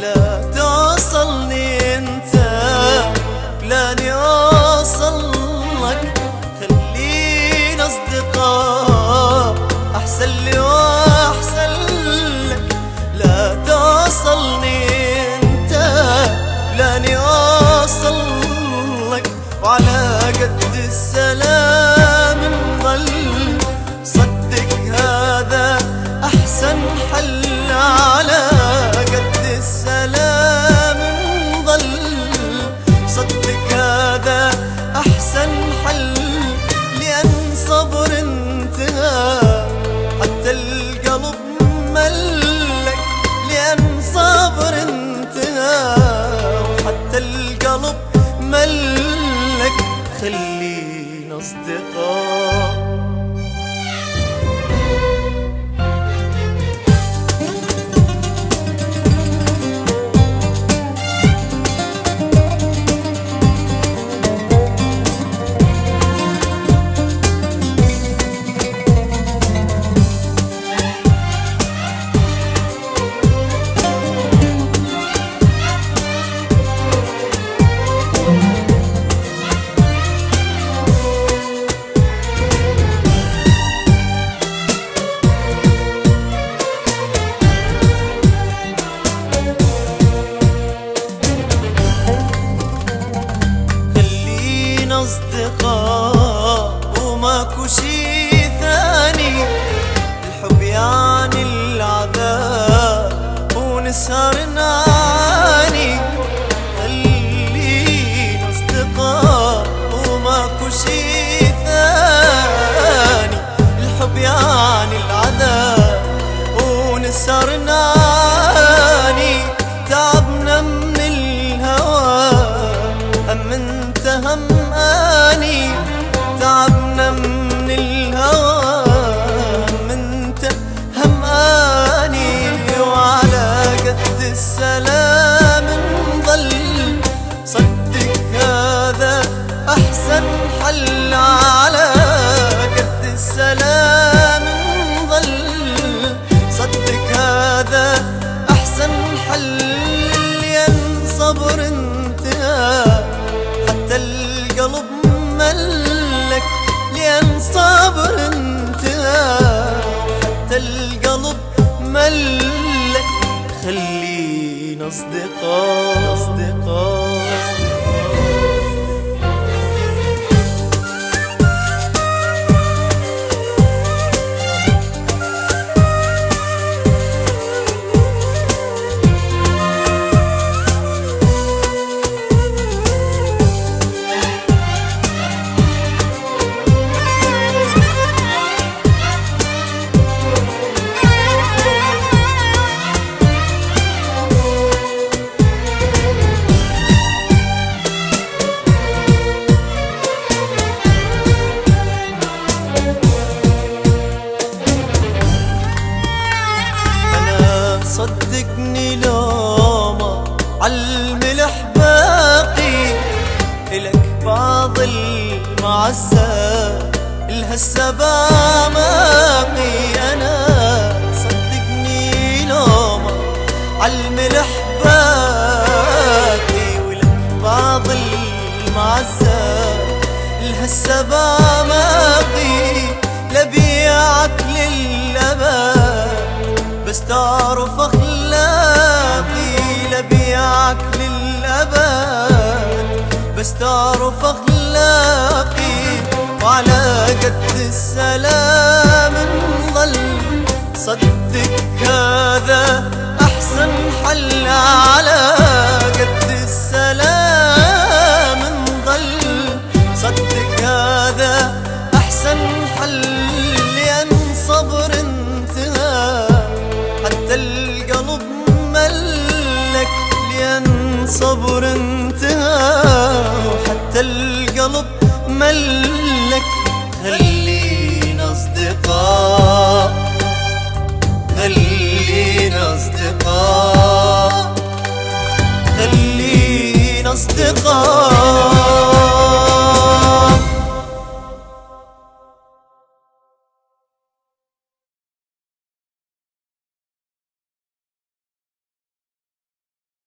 لا توصلني انت لاني اوصل لك. خلينا اصدقاء احسن لي واحسن لك. لا توصلني انت لاني اوصل لك. وعلى قد السلام نظل صدق هذا احسن حل. على قد السلام نظل صدق هذا احسن حل. لان صبر انتهى حتى القلب ملك. لان صبر انتهى وحتى القلب ملك. خلينا اصدقاء. أصدقاء وماكو شي ثاني. الحب يعني العذاب ونسهر نعاني. خلينا أصدقاء وماكو شي ثاني. الحب يعني العذاب ونسهر نعاني. تعبنا من الهوى هم انت هم اني. تعبنا من الهوى هم انت هم اني. وعلى قد السلام نظل صدق هذا احسن حل. على قد السلام نظل صدق هذا احسن حل. لان صبر انتهى حتى القلب ملك. لأن صبر انتهى حتى القلب ملك. خلينا أصدقاء. صدقني لو ما عالملح باقي إلك بعض المعزة الهسه باماقي. أنا صدقني لو ما عالملح باقي ولك بعض المعزة الهسه باماقي. لبيعك للأبد بس تعرف أخلاقي. لبيعك للأبد بس تعرف أخلاقي. وعلى قد السلام نظل صدق هذا أحسن حل. على قد السلام نظل صدق هذا أحسن حل. لأن صبر انتهى حتى القلب ملك. لأن صبر انتهى وحتى القلب ملك.